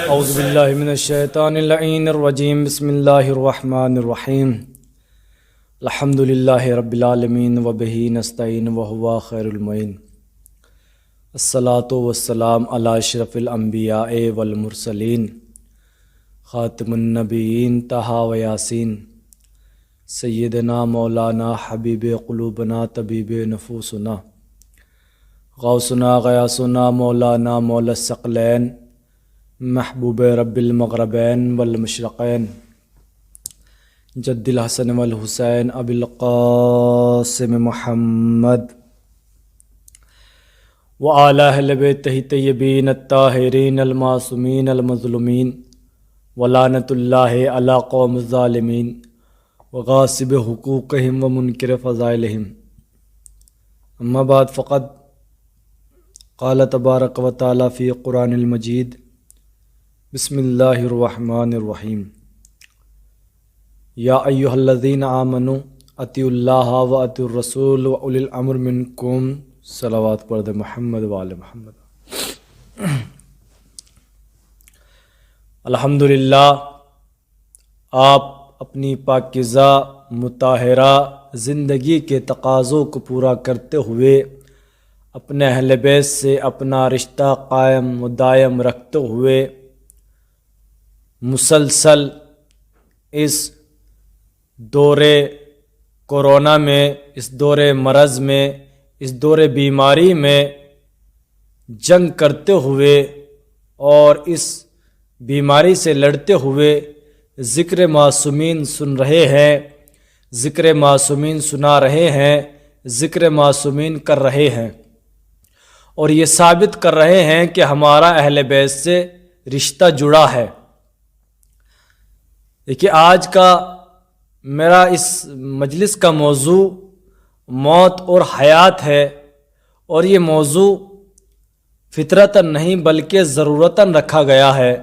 اعوذ باللہ من الشیطان اللعین الرجیم بسم اللہ الرحمن الرحیم الحمد للہ رب العالمین وبہ نستعین وہو خیر المعین الصلاۃ والسلام علی اشرف الانبیاء والمرسلین خاتم النبیین طٰہٰ و یاسین سیدنا مولانا حبیب قلوبنا طبیب نفوسنا غوثنا غیاثنا مولانا مولا الثقلین محبوب رب المغربین والمشرقین جد الحسن والحسین ابی القاسم محمد وآلہ اہل بیتہ طیبین الطاہرین المعصومین المظلومین ولعنۃ اللہ علی قوم الظالمین وغاصب حقوقہم ومنکر فضائلہم اما بعد فقد قال تبارک و تعالی فی قرآن المجید بسم اللہ الرحمن الرحیم یا ایہا الذین آمنوا اطیعوا اللہ و اطیعوا الرسول و اولی الامر منکم صلوات پڑھ دے محمد و آل محمد۔ الحمدللہ آپ اپنی پاکیزہ مطہرہ زندگی کے تقاضوں کو پورا کرتے ہوئے اپنے اہل بیت سے اپنا رشتہ قائم و دائم رکھتے ہوئے مسلسل اس دور کورونا میں، اس دور مرض میں، اس دور بیماری میں جنگ کرتے ہوئے اور اس بیماری سے لڑتے ہوئے ذکر معصومین سن رہے ہیں، ذکر معصومین سنا رہے ہیں، ذکر معصومین کر رہے ہیں، اور یہ ثابت کر رہے ہیں کہ ہمارا اہل بیت سے رشتہ جڑا ہے۔ دیکھیے، آج کا میرا اس مجلس کا موضوع موت اور حیات ہے، اور یہ موضوع فطرتاً نہیں بلکہ ضرورتاً رکھا گیا ہے۔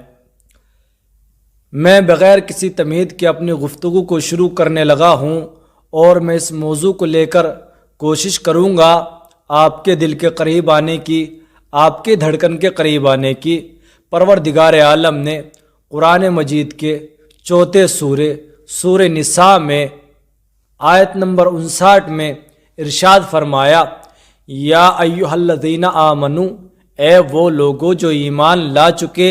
میں بغیر کسی تمہید کے اپنی گفتگو کو شروع کرنے لگا ہوں، اور میں اس موضوع کو لے کر کوشش کروں گا آپ کے دل کے قریب آنے کی، آپ کے دھڑکن کے قریب آنے کی۔ پروردگار عالم نے قرآن مجید کے چوتھے سورہ نساء میں آیت نمبر 59 میں ارشاد فرمایا، یا ایھا الذین آمنو، اے وہ لوگو جو ایمان لا چکے،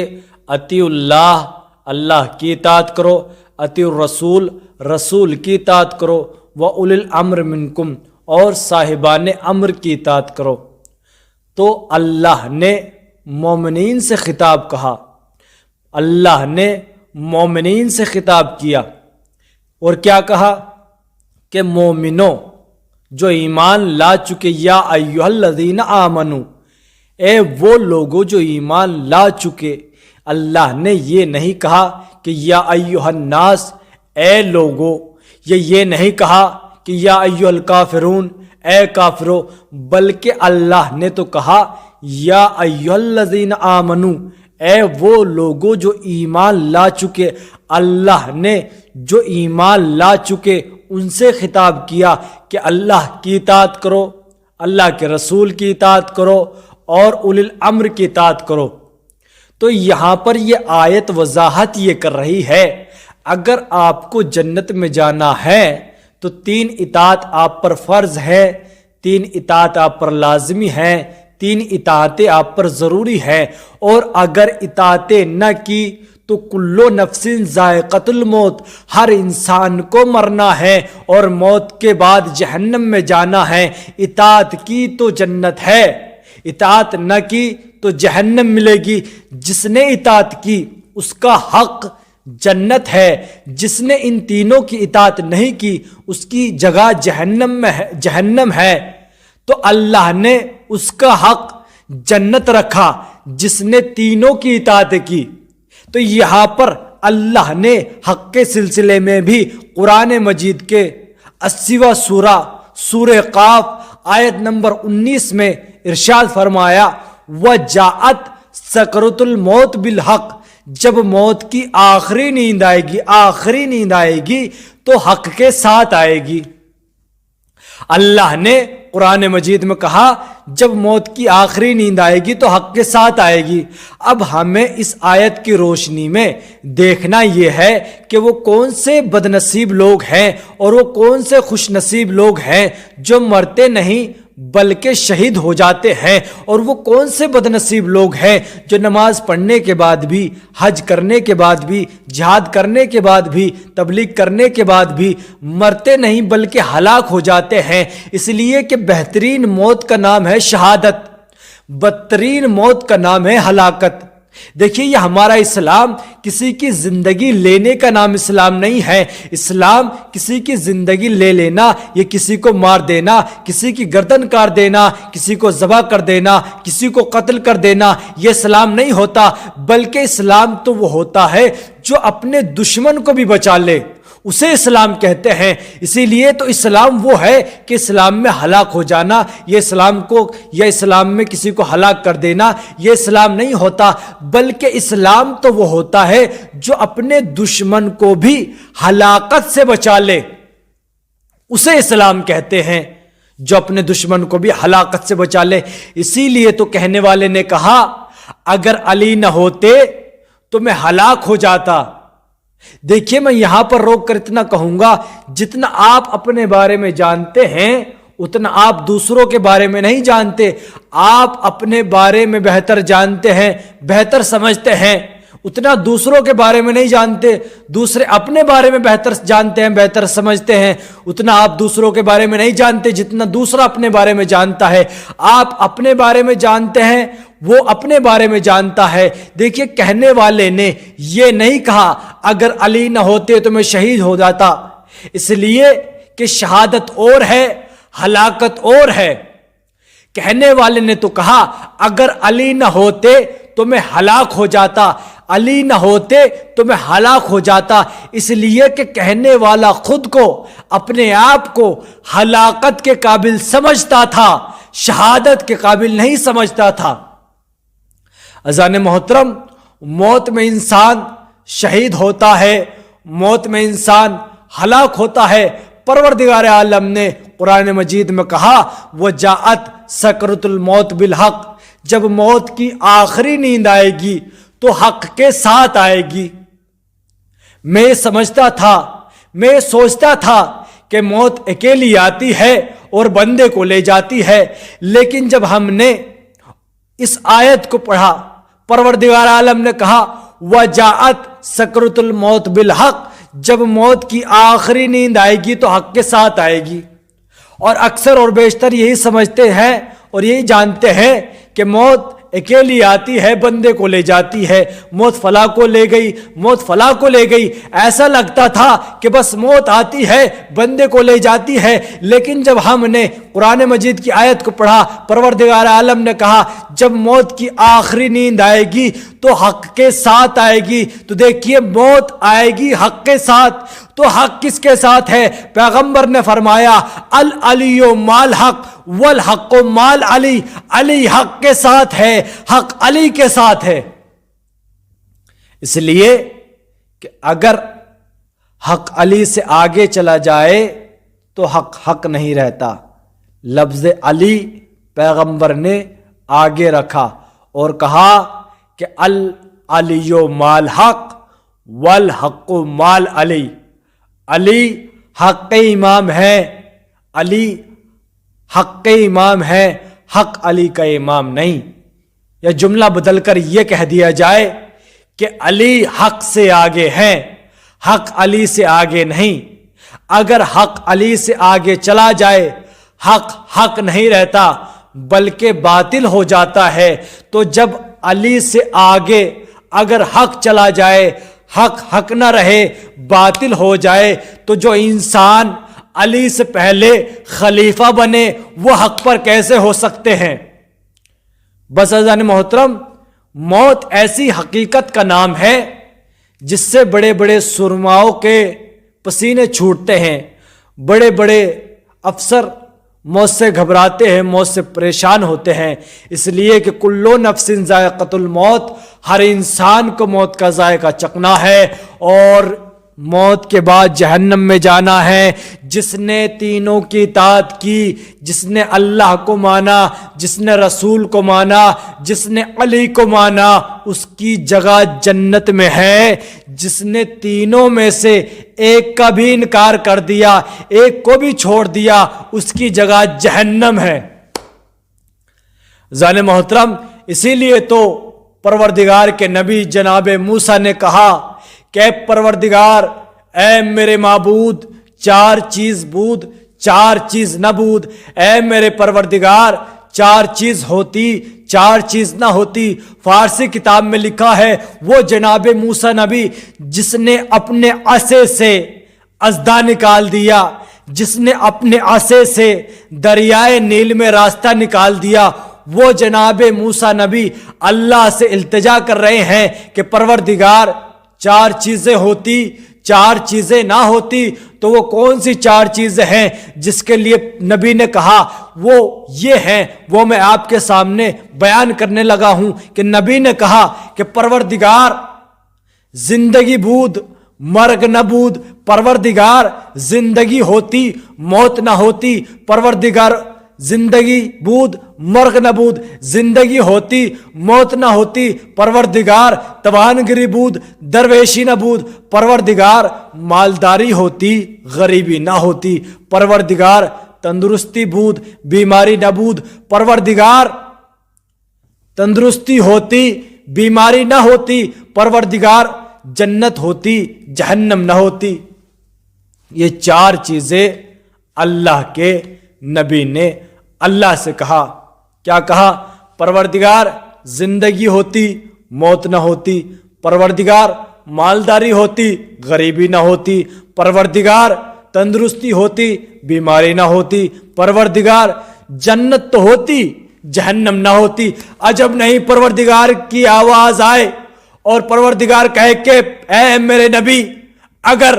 اطیعوا اللہ، اللہ کی اطاعت کرو، اطیعوا الرسول، رسول کی اطاعت کرو، واولی الامر منکم، اور صاحبان امر کی اطاعت کرو۔ تو اللہ نے مومنین سے خطاب کہا، اللہ نے مومنین سے خطاب کیا، اور کیا کہا کہ مومنوں جو ایمان لا چکے، یا ایھا الذین آمنو، اے وہ لوگوں جو ایمان لا چکے۔ اللہ نے یہ نہیں کہا کہ یا ایھا الناس، اے لوگوں، یہ نہیں کہا کہ یا ایھا الکافرون، اے کافرو، بلکہ اللہ نے تو کہا یا ایھا الذین آمنو، اے وہ لوگوں جو ایمان لا چکے۔ اللہ نے جو ایمان لا چکے ان سے خطاب کیا کہ اللہ کی اطاعت کرو، اللہ کے رسول کی اطاعت کرو، اور اولی الامر کی اطاعت کرو۔ تو یہاں پر یہ آیت وضاحت یہ کر رہی ہے، اگر آپ کو جنت میں جانا ہے تو 3 اطاعت آپ پر فرض ہے، 3 اطاعت آپ پر لازمی ہے، 3 اطاعتیں آپ پر ضروری ہے، اور اگر اطاعتیں نہ کی تو کلو نفس ذائقۃ الموت، ہر انسان کو مرنا ہے اور موت کے بعد جہنم میں جانا ہے۔ اطاعت کی تو جنت ہے، اطاعت نہ کی تو جہنم ملے گی۔ جس نے اطاعت کی اس کا حق جنت ہے، جس نے ان تینوں کی اطاعت نہیں کی اس کی جگہ جہنم ہے۔ تو اللہ نے اس کا حق جنت رکھا جس نے تینوں کی اطاعت کی۔ تو یہاں پر اللہ نے حق کے سلسلے میں بھی قرآن مجید کے 80واں سورہ قاف آیت نمبر 19 میں ارشاد فرمایا، وَجَاءَتْ سَكْرَةُ الْمَوْتِ بِالْحَقِّ، جب موت کی آخری نیند آئے گی تو حق کے ساتھ آئے گی۔ اللہ نے قرآن مجید میں کہا جب موت کی آخری نیند آئے گی تو حق کے ساتھ آئے گی۔ اب ہمیں اس آیت کی روشنی میں دیکھنا یہ ہے کہ وہ کون سے بد نصیب لوگ ہیں اور وہ کون سے خوش نصیب لوگ ہیں جو مرتے نہیں بلکہ شہید ہو جاتے ہیں، اور وہ کون سے بد نصیب لوگ ہیں جو نماز پڑھنے کے بعد بھی، حج کرنے کے بعد بھی، جہاد کرنے کے بعد بھی، تبلیغ کرنے کے بعد بھی مرتے نہیں بلکہ ہلاک ہو جاتے ہیں۔ اس لیے کہ بہترین موت کا نام ہے شہادت، بدترین موت کا نام ہے ہلاکت۔ دیکھیے یہ ہمارا اسلام کسی کی زندگی لینے کا نام اسلام نہیں ہے۔ اسلام کسی کی زندگی لے لینا، یہ کسی کو مار دینا، کسی کی گردن کاٹ دینا، کسی کو ذبح کر دینا، کسی کو قتل کر دینا، یہ اسلام نہیں ہوتا، بلکہ اسلام تو وہ ہوتا ہے جو اپنے دشمن کو بھی بچا لے، اسے اسلام کہتے ہیں۔ اسی لیے تو اسلام وہ ہے کہ اسلام میں ہلاک ہو جانا، یہ اسلام کو یا اسلام میں کسی کو ہلاک کر دینا یہ اسلام نہیں ہوتا، بلکہ اسلام تو وہ ہوتا ہے جو اپنے دشمن کو بھی ہلاکت سے بچا لے، اسے اسلام کہتے ہیں، جو اپنے دشمن کو بھی ہلاکت سے بچا لے۔ اسی لیے تو کہنے والے نے کہا اگر علی نہ ہوتے تو میں ہلاک ہو جاتا۔ دیکھیے میں یہاں پر روک کر اتنا کہوں گا، جتنا آپ اپنے بارے میں جانتے ہیں اتنا آپ دوسروں کے بارے میں نہیں جانتے۔ آپ اپنے بارے میں بہتر جانتے ہیں، بہتر سمجھتے ہیں، اتنا دوسروں کے بارے میں نہیں جانتے۔ دوسرے اپنے بارے میں بہتر جانتے ہیں، بہتر سمجھتے ہیں، اتنا آپ دوسروں کے بارے میں نہیں جانتے جتنا دوسرا اپنے بارے میں جانتا ہے۔ آپ اپنے بارے میں جانتے ہیں، وہ اپنے بارے میں جانتا ہے۔ دیکھیے کہنے والے نے یہ نہیں کہا اگر علی نہ ہوتے تو میں شہید ہو جاتا، اس لیے کہ شہادت اور ہے، ہلاکت اور ہے۔ کہنے والے نے تو کہا اگر علی نہ ہوتے تو میں ہلاک ہو جاتا، علی نہ ہوتے تو میں ہلاک ہو جاتا، اس لیے کہ کہنے والا خود کو، اپنے آپ کو ہلاکت کے قابل سمجھتا تھا، شہادت کے قابل نہیں سمجھتا تھا۔ عزیزان محترم، موت میں انسان شہید ہوتا ہے، موت میں انسان ہلاک ہوتا ہے۔ پروردگار عالم نے قرآن مجید میں کہا وَجَاءَتْ سَكْرَةُ الْمَوْتِ بِالْحَقِّ، جب موت کی آخری نیند آئے گی تو حق کے ساتھ آئے گی۔ میں سمجھتا تھا، میں سوچتا تھا کہ موت اکیلی آتی ہے اور بندے کو لے جاتی ہے، لیکن جب ہم نے اس آیت کو پڑھا، پروردگار عالم نے کہا وَجَاءَتْ سَكْرَةُ الْمَوْتِ بِالْحَقِّ، جب موت کی آخری نیند آئے گی تو حق کے ساتھ آئے گی۔ اور اکثر اور بیشتر یہی سمجھتے ہیں اور یہی جانتے ہیں کہ موت اکیلی آتی ہے، بندے کو لے جاتی ہے، موت فلاں کو لے گئی، موت فلاں کو لے گئی۔ ایسا لگتا تھا کہ بس موت آتی ہے، بندے کو لے جاتی ہے، لیکن جب ہم نے قرآن مجید کی آیت کو پڑھا، پروردگار عالم نے کہا جب موت کی آخری نیند آئے گی تو حق کے ساتھ آئے گی۔ تو دیکھیے موت آئے گی حق کے ساتھ، تو حق کس کے ساتھ ہے؟ پیغمبر نے فرمایا العلی مال حق والحق مال علی، علی حق کے ساتھ ہے، حق علی کے ساتھ ہے۔ اس لیے کہ اگر حق علی سے آگے چلا جائے تو حق حق نہیں رہتا۔ لفظ علی پیغمبر نے آگے رکھا اور کہا کہ العلی مال حق والحق مال علی، علی حق کے امام ہے، علی حق کے امام ہے، حق علی کا امام نہیں۔ یا جملہ بدل کر یہ کہہ دیا جائے کہ علی حق سے آگے ہیں، حق علی سے آگے نہیں۔ اگر حق علی سے آگے چلا جائے حق حق نہیں رہتا بلکہ باطل ہو جاتا ہے۔ تو جب علی سے آگے اگر حق چلا جائے، حق حق نہ رہے، باطل ہو جائے، تو جو انسان علی سے پہلے خلیفہ بنے وہ حق پر کیسے ہو سکتے ہیں؟ بس عزیزان محترم، موت ایسی حقیقت کا نام ہے جس سے بڑے بڑے سرماؤں کے پسینے چھوٹتے ہیں، بڑے بڑے افسر موت سے گھبراتے ہیں، موت سے پریشان ہوتے ہیں، اس لیے کہ کلو نفس ذائقۃ الموت، ہر انسان کو موت کا ذائقہ چکھنا ہے، اور موت کے بعد جہنم میں جانا ہے۔ جس نے تینوں کی اطاعت کی، جس نے اللہ کو مانا، جس نے رسول کو مانا، جس نے علی کو مانا، اس کی جگہ جنت میں ہے۔ جس نے تینوں میں سے ایک کا بھی انکار کر دیا، ایک کو بھی چھوڑ دیا، اس کی جگہ جہنم ہے۔ زان محترم، اسی لیے تو پروردگار کے نبی جناب موسیٰ نے کہا کہ پروردگار، اے میرے معبود، چار چیز بود، چار چیز نہ بود۔ اے میرے پروردگار، چار چیز ہوتی، چار چیز نہ ہوتی۔ فارسی کتاب میں لکھا ہے وہ جناب موسیٰ نبی جس نے اپنے عصے سے اژدھا نکال دیا، جس نے اپنے عصے سے دریائے نیل میں راستہ نکال دیا، وہ جناب موسیٰ نبی اللہ سے التجا کر رہے ہیں کہ پروردگار، چار چیزیں ہوتی، چار چیزیں نہ ہوتی تو وہ کون سی چار چیزیں ہیں جس کے لیے نبی نے کہا وہ یہ ہیں، وہ میں آپ کے سامنے بیان کرنے لگا ہوں کہ نبی نے کہا کہ پروردگار، زندگی بود مرگ نہ بود۔ پروردگار، زندگی ہوتی موت نہ ہوتی۔ پروردگار، زندگی بود مرگ نہ بود۔ زندگی ہوتی موت نہ ہوتی۔ پروردگار، توانگری بود درویشی نہ بود۔ پروردگار، مالداری ہوتی غریبی نہ ہوتی۔ پروردگار، تندرستی بود بیماری نہ بود۔ پروردگار، تندرستی ہوتی بیماری نہ ہوتی۔ پروردگار، جنت ہوتی جہنم نہ ہوتی۔ یہ چار چیزیں اللہ کے نبی نے اللہ سے کہا۔ کیا کہا؟ پروردگار، زندگی ہوتی موت نہ ہوتی۔ پروردگار، مالداری ہوتی غریبی نہ ہوتی۔ پروردگار، تندرستی ہوتی بیماری نہ ہوتی۔ پروردگار، جنت تو ہوتی جہنم نہ ہوتی۔ عجب نہیں پروردگار کی آواز آئے اور پروردگار کہے کہ اے میرے نبی، اگر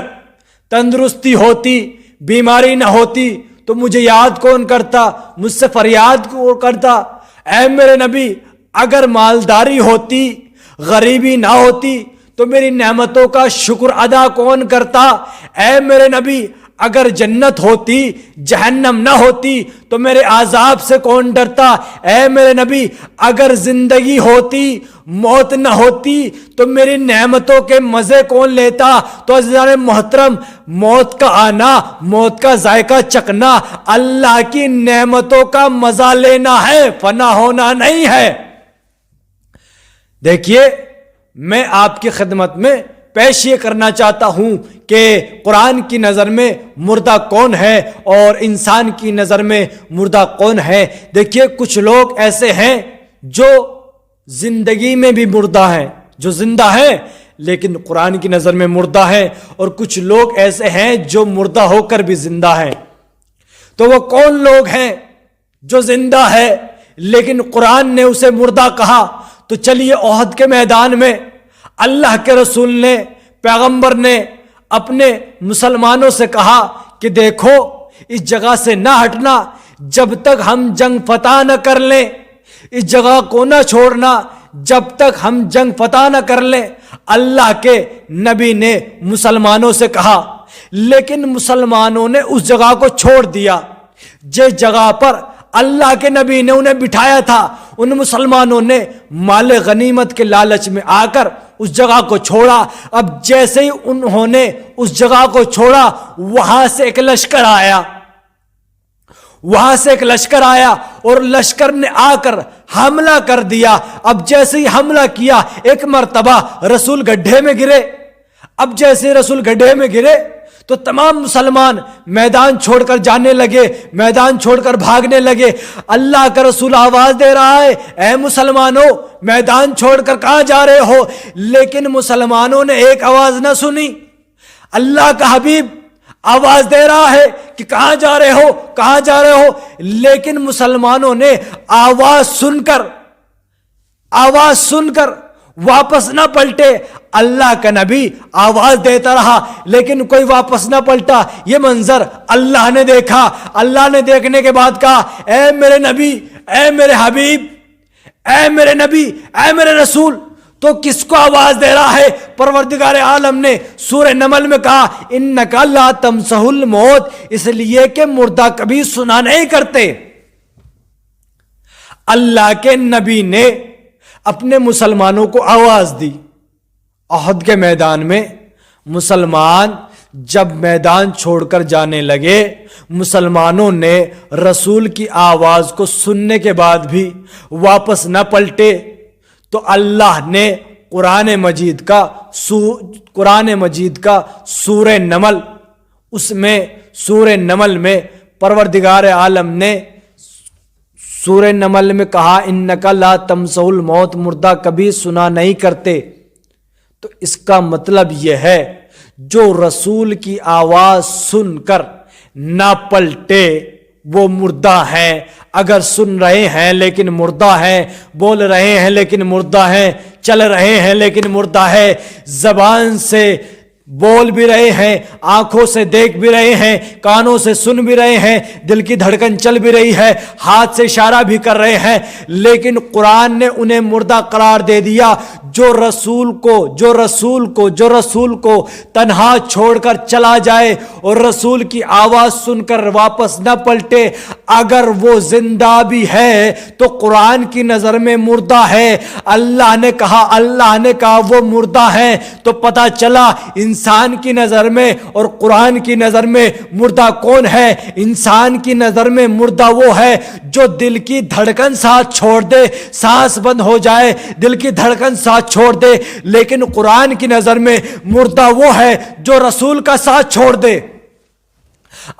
تندرستی ہوتی بیماری نہ ہوتی تو مجھے یاد کون کرتا، مجھ سے فریاد کون کرتا؟ اے میرے نبی، اگر مالداری ہوتی غریبی نہ ہوتی تو میری نعمتوں کا شکر ادا کون کرتا؟ اے میرے نبی، اگر جنت ہوتی جہنم نہ ہوتی تو میرے عذاب سے کون ڈرتا؟ اے میرے نبی، اگر زندگی ہوتی موت نہ ہوتی تو میری نعمتوں کے مزے کون لیتا؟ تو عزیزان محترم، موت کا آنا، موت کا ذائقہ چکھنا اللہ کی نعمتوں کا مزہ لینا ہے، فنا ہونا نہیں ہے۔ دیکھیے، میں آپ کی خدمت میں پیش یہ کرنا چاہتا ہوں کہ قرآن کی نظر میں مردہ کون ہے اور انسان کی نظر میں مردہ کون ہے۔ دیکھیے، کچھ لوگ ایسے ہیں جو زندگی میں بھی مردہ ہیں، جو زندہ ہیں لیکن قرآن کی نظر میں مردہ ہیں، اور کچھ لوگ ایسے ہیں جو مردہ ہو کر بھی زندہ ہیں۔ تو وہ کون لوگ ہیں جو زندہ ہے لیکن قرآن نے اسے مردہ کہا؟ تو چلیے، احد کے میدان میں اللہ کے رسول نے، پیغمبر نے اپنے مسلمانوں سے کہا کہ دیکھو، اس جگہ سے نہ ہٹنا جب تک ہم جنگ فتح نہ کر لیں، اس جگہ کو نہ چھوڑنا جب تک ہم جنگ فتح نہ کر لیں۔ اللہ کے نبی نے مسلمانوں سے کہا، لیکن مسلمانوں نے اس جگہ کو چھوڑ دیا جس جگہ پر اللہ کے نبی نے انہیں بٹھایا تھا۔ ان مسلمانوں نے مال غنیمت کے لالچ میں آ کر اس جگہ کو چھوڑا۔ اب جیسے ہی انہوں نے اس جگہ کو چھوڑا، وہاں سے ایک لشکر آیا، اور لشکر نے آ کر حملہ کر دیا۔ اب جیسے ہی حملہ کیا، ایک مرتبہ رسول گڈھے میں گرے۔ اب جیسے رسول گڈھے میں گرے تو تمام مسلمان میدان چھوڑ کر جانے لگے، میدان چھوڑ کر بھاگنے لگے۔ اللہ کا رسول آواز دے رہا ہے، اے مسلمانوں، میدان چھوڑ کر کہاں جا رہے ہو؟ لیکن مسلمانوں نے ایک آواز نہ سنی۔ اللہ کا حبیب آواز دے رہا ہے کہ کہاں جا رہے ہو، کہاں جا رہے ہو؟ لیکن مسلمانوں نے آواز سن کر واپس نہ پلٹے۔ اللہ کا نبی آواز دیتا رہا لیکن کوئی واپس نہ پلٹا۔ یہ منظر اللہ نے دیکھا۔ اللہ نے دیکھنے کے بعد کہا، اے میرے نبی، اے میرے حبیب، اے میرے نبی، اے میرے رسول، تو کس کو آواز دے رہا ہے؟ پروردگار عالم نے سورہ نمل میں کہا انک لا تمسح الموت، اس لیے کہ مردہ کبھی سنا نہیں کرتے۔ اللہ کے نبی نے اپنے مسلمانوں کو آواز دی۔ احد کے میدان میں مسلمان جب میدان چھوڑ کر جانے لگے، مسلمانوں نے رسول کی آواز کو سننے کے بعد بھی واپس نہ پلٹے، تو اللہ نے قرآن مجید کا سورہ نمل، اس میں سورہ نمل میں پروردگار عالم نے سورہ نمل میں کہا انک لا تمسح الموت، مردہ کبھی سنا نہیں کرتے۔ تو اس کا مطلب یہ ہے جو رسول کی آواز سن کر نہ پلٹے وہ مردہ ہیں۔ اگر سن رہے ہیں لیکن مردہ ہیں، بول رہے ہیں لیکن مردہ ہیں، چل رہے ہیں لیکن مردہ ہے، زبان سے بول بھی رہے ہیں، آنکھوں سے دیکھ بھی رہے ہیں، کانوں سے سن بھی رہے ہیں، دل کی دھڑکن چل بھی رہی ہے، ہاتھ سے اشارہ بھی کر رہے ہیں، لیکن قرآن نے انہیں مردہ قرار دے دیا۔ جو رسول کو تنہا چھوڑ کر چلا جائے اور رسول کی آواز سن کر واپس نہ پلٹے، اگر وہ زندہ بھی ہے تو قرآن کی نظر میں مردہ ہے۔ اللہ نے کہا وہ مردہ ہیں، تو پتہ چلا انسان کی نظر میں اور قرآن کی نظر میں مردہ کون ہے؟ انسان کی نظر میں مردہ وہ ہے جو دل کی دھڑکن ساتھ چھوڑ دے، سانس بند ہو جائے، دل کی دھڑکن ساتھ چھوڑ دے، لیکن قرآن کی نظر میں مردہ وہ ہے جو رسول کا ساتھ چھوڑ دے۔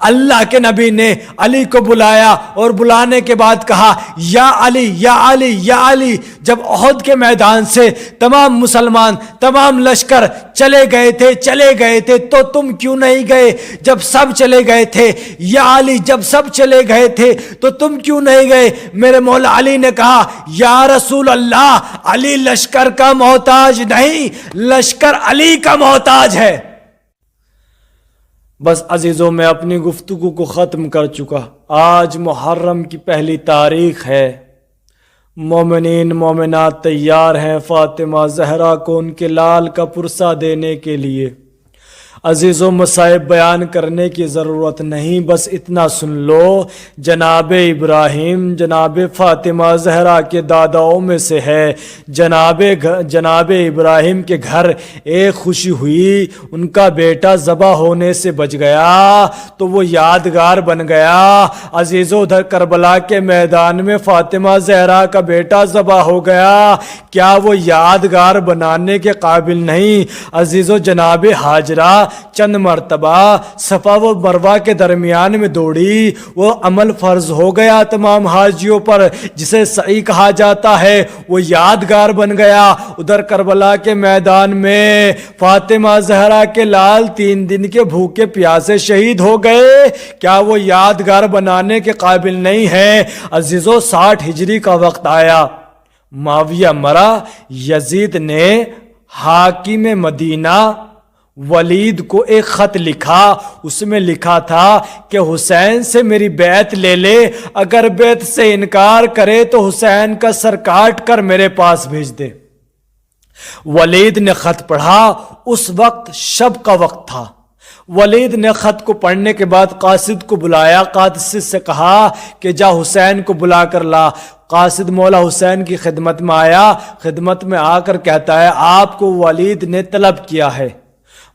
اللہ کے نبی نے علی کو بلایا اور بلانے کے بعد کہا یا علی یا علی یا علی۔ جب احد کے میدان سے تمام مسلمان، تمام لشکر چلے گئے تھے تو تم کیوں نہیں گئے؟ جب سب چلے گئے تھے یا علی، جب سب چلے گئے تھے تو تم کیوں نہیں گئے؟ میرے مولا علی نے کہا یا رسول اللہ، علی لشکر کا محتاج نہیں، لشکر علی کا محتاج ہے۔ بس عزیزوں، میں اپنی گفتگو کو ختم کر چکا۔ آج محرم کی پہلی تاریخ ہے، مومنین مومنات تیار ہیں فاطمہ زہرا کو ان کے لال کا پرسہ دینے کے لیے۔ عزیزوں، مصائب بیان کرنے کی ضرورت نہیں، بس اتنا سن لو، جناب ابراہیم جناب فاطمہ زہرا کے داداؤں میں سے ہے۔ جناب ابراہیم کے گھر ایک خوشی ہوئی، ان کا بیٹا ذبح ہونے سے بچ گیا تو وہ یادگار بن گیا۔ عزیزوں، ادھر کربلا کے میدان میں فاطمہ زہرا کا بیٹا ذبح ہو گیا، کیا وہ یادگار بنانے کے قابل نہیں؟ عزیزوں، جناب ہاجرہ چند مرتبہ صفا و مروہ کے درمیان میں دوڑی، وہ عمل فرض ہو گیا تمام حاجیوں پر جسے سعی کہا جاتا ہے، وہ یادگار بن گیا۔ ادھر کربلا کے میدان میں فاطمہ زہرا کے لال 3 دن کے بھوکے پیاسے شہید ہو گئے، کیا وہ یادگار بنانے کے قابل نہیں ہے؟ عزیزوں، 60 ہجری کا وقت آیا، معاویہ مرا، یزید نے حاکم مدینہ ولید کو ایک خط لکھا، اس میں لکھا تھا کہ حسین سے میری بیعت لے لے، اگر بیعت سے انکار کرے تو حسین کا سر کاٹ کر میرے پاس بھیج دے۔ ولید نے خط پڑھا، اس وقت شب کا وقت تھا۔ ولید نے خط کو پڑھنے کے بعد قاصد کو بلایا، قاصد سے کہا کہ جا حسین کو بلا کر لا۔ قاصد مولا حسین کی خدمت میں آیا، خدمت میں آ کر کہتا ہے آپ کو ولید نے طلب کیا ہے۔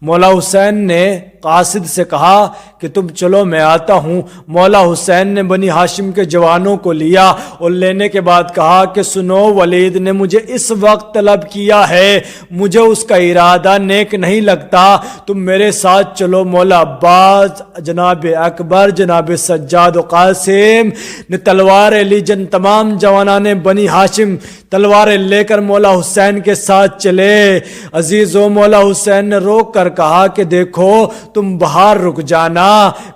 مولا حسین نے قاصد سے کہا کہ تم چلو میں آتا ہوں۔ مولا حسین نے بنی ہاشم کے جوانوں کو لیا اور لینے کے بعد کہا کہ سنو، ولید نے مجھے اس وقت طلب کیا ہے، مجھے اس کا ارادہ نیک نہیں لگتا، تم میرے ساتھ چلو۔ مولا عباس، جناب اکبر، جناب سجاد و قاسم نے تلواریں لی، تمام جوانان بنی ہاشم تلواریں لے کر مولا حسین کے ساتھ چلے۔ عزیزوں، مولا حسین نے روک کر کہا کہ دیکھو تم باہر رک جانا،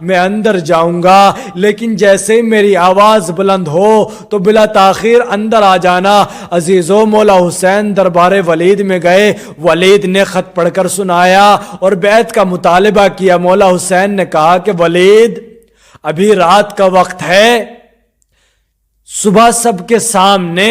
میں اندر جاؤں گا، لیکن جیسے میری آواز بلند ہو تو بلا تاخیر اندر آ جانا۔ عزیزوں، مولا حسین دربار ولید میں گئے، ولید نے خط پڑھ کر سنایا اور بیعت کا مطالبہ کیا۔ مولا حسین نے کہا کہ ولید، ابھی رات کا وقت ہے، صبح سب کے سامنے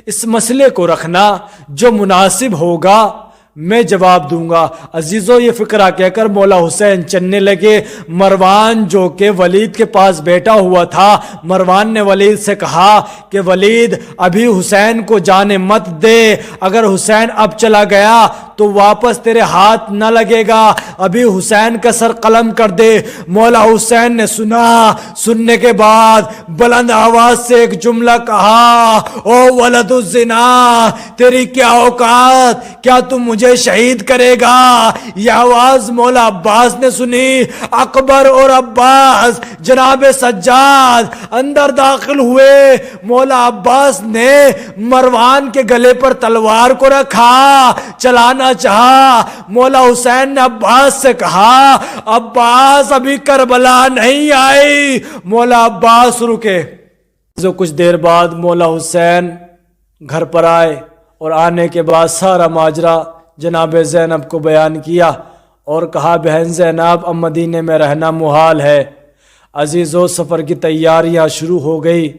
اس مسئلے کو رکھنا، جو مناسب ہوگا میں جواب دوں گا۔ عزیزو یہ فقرہ کہہ کر مولا حسین چلنے لگے۔ مروان جو کہ ولید کے پاس بیٹھا ہوا تھا، مروان نے ولید سے کہا کہ ولید ابھی حسین کو جانے مت دے، اگر حسین اب چلا گیا تو واپس تیرے ہاتھ نہ لگے گا، ابھی حسین کا سر قلم کر دے۔ مولا حسین نے سننے کے بعد بلند آواز سے ایک جملہ کہا، او ولد الزنا، تیری کیا اوقات، کیا تم مجھے شہید کرے گا؟ یہ آواز مولا عباس نے سنی۔ اکبر اور عباس جناب سجاد اندر داخل ہوئے۔ مولا عباس نے مروان کے گلے پر تلوار کو رکھا، چلانا چاہا۔ مولا حسین نے عباس سے کہا، عباس ابھی کربلا نہیں آئی۔ مولا عباس رکے۔ جو کچھ دیر بعد مولا حسین گھر پر آئے اور آنے کے بعد سارا ماجرا جناب زینب کو بیان کیا اور کہا، بہن زینب اب مدینے میں رہنا محال ہے۔ عزیزو سفر کی تیاریاں شروع ہو گئی۔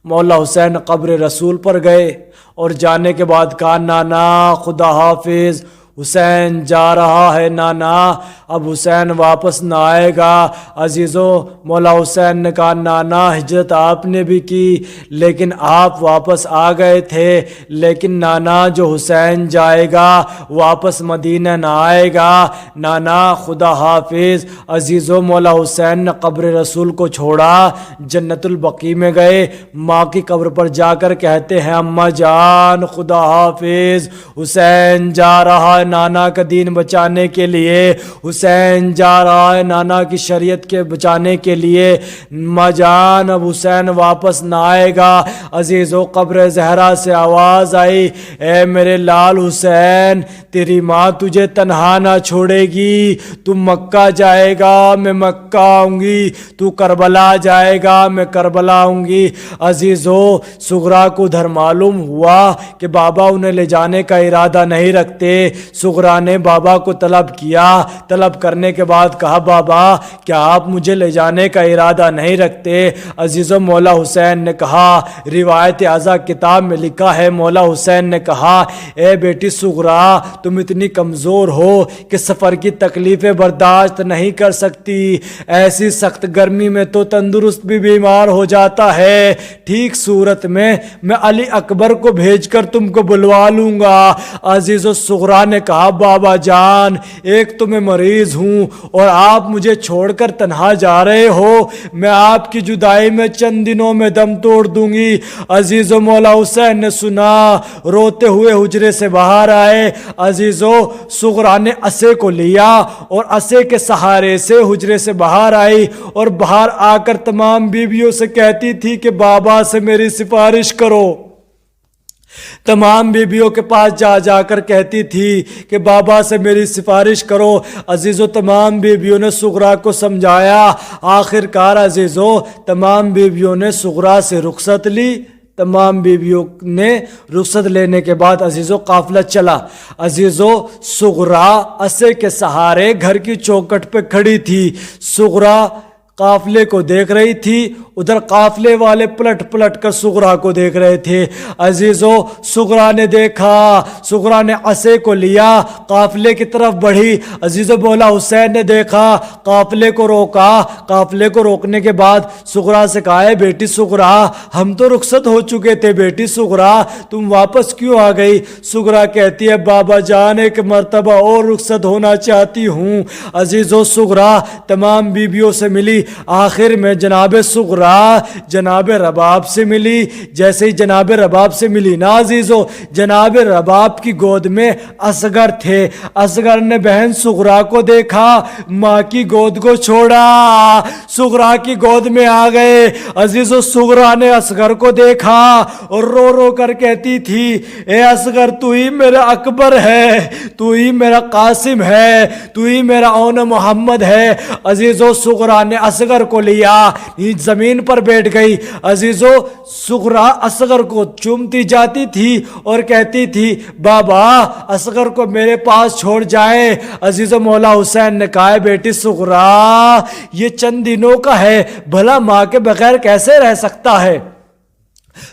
مولا حسین قبر رسول پر گئے اور جانے کے بعد کہا، نانا خدا حافظ، حسین جا رہا ہے نانا، اب حسین واپس نہ آئے گا۔ عزیزو مولا حسین نے کہا، نانا ہجرت آپ نے بھی کی لیکن آپ واپس آ گئے تھے، لیکن نانا جو حسین جائے گا واپس مدینہ نہ آئے گا، نانا خدا حافظ۔ عزیزو مولا حسین نے قبر رسول کو چھوڑا، جنت البقیع میں گئے، ماں کی قبر پر جا کر کہتے ہیں، اماں جان خدا حافظ، حسین جا رہا ہے نانا کا دین بچانے کے لیے، حسین جا رہا ہے نانا کی شریعت کے بچانے کے لیے، ماں جان اب حسین واپس نہ آئے گا۔ عزیزو قبر زہرا سے آواز آئی، اے میرے لال حسین، تیری ماں تجھے تنہا نہ چھوڑے گی، تو مکہ جائے گا میں مکہ آؤں گی، تو کربلا جائے گا میں کربلا آؤں گی۔ عزیزو صغرا کو ادھر معلوم ہوا کہ بابا انہیں لے جانے کا ارادہ نہیں رکھتے۔ صغرا نے بابا کو طلب کیا، طلب کرنے کے بعد کہا، بابا کیا آپ مجھے لے جانے کا ارادہ نہیں رکھتے؟ عزیزو مولا حسین نے کہا، روایت اعضا کتاب میں لکھا ہے، مولا حسین نے کہا، اے بیٹی صغرا تم اتنی کمزور ہو کہ سفر کی تکلیفیں برداشت نہیں کر سکتی، ایسی سخت گرمی میں تو تندرست بھی بیمار ہو جاتا ہے، ٹھیک صورت میں علی اکبر کو بھیج کر تم کو بلوا لوں گا۔ عزیزو صغرا نے کہا، بابا جان ایک تو میں مریض ہوں اور آپ مجھے چھوڑ کر تنہا جا رہے ہو، میں آپ کی جدائی میں چند دنوں میں دم توڑ دوں گی۔ عزیزو مولا حسین نے سنا، روتے ہوئے حجرے سے باہر آئے۔ عزیزو صغرا نے عصے کو لیا اور عصے کے سہارے سے حجرے سے باہر آئی اور باہر آ کر تمام بیویوں سے کہتی تھی کہ بابا سے میری سفارش کرو، تمام بیبیوں کے پاس جا کر کہتی تھی کہ بابا سے میری سفارش کرو۔ عزیزو تمام بیبیوں نے صغرا کو سمجھایا، آخر کار عزیزو تمام بیبیوں نے صغرا سے رخصت لی۔ تمام بیویوں نے رخصت لینے کے بعد عزیزو قافلہ چلا۔ عزیزو صغرا عصے کے سہارے گھر کی چوکھٹ پہ کھڑی تھی، صغرا قافلے کو دیکھ رہی تھی، ادھر قافلے والے پلٹ پلٹ کر صغرا کو دیکھ رہے تھے۔ عزیزو صغرا نے دیکھا، صغرا نے عصے کو لیا، قافلے کی طرف بڑھی۔ عزیزو مولا حسین نے دیکھا، قافلے کو روکا، قافلے کو روکنے کے بعد صغرا سے کہا، ہے بیٹی صغرا ہم تو رخصت ہو چکے تھے، بیٹی صغرا تم واپس کیوں آ گئی؟ صغرا کہتی ہے، بابا جان ایک مرتبہ اور رخصت ہونا چاہتی ہوں۔ عزیزو صغرا تمام بیویوں سے ملی، آخر میں جناب صغرا جناب رباب سے ملی۔ جیسے ہی جناب رباب سے ملی نا عزیزو، جناب رباب کی گود میں اصغر تھے۔ اصغر نے بہن صغرا کو دیکھا، ماں کی گود کو چھوڑا، صغرا کی گود میں آ گئے۔ عزیزو صغرا نے اصغر کو دیکھا اور رو رو کر کہتی تھی، اے اصغر تو ہی میرا اکبر ہے، تو ہی میرا قاسم ہے، تو ہی میرا اون محمد ہے۔ عزیزو صغرا نے اصغر کو لیا، زمین پر بیٹھ گئی۔ عزیزو صغرا اصغر کو چومتی جاتی تھی اور کہتی تھی، بابا اصغر کو میرے پاس چھوڑ جائیں۔ عزیزو مولا حسین نے کہا، بیٹی صغرا یہ چند دنوں کا ہے، بھلا ماں کے بغیر کیسے رہ سکتا ہے؟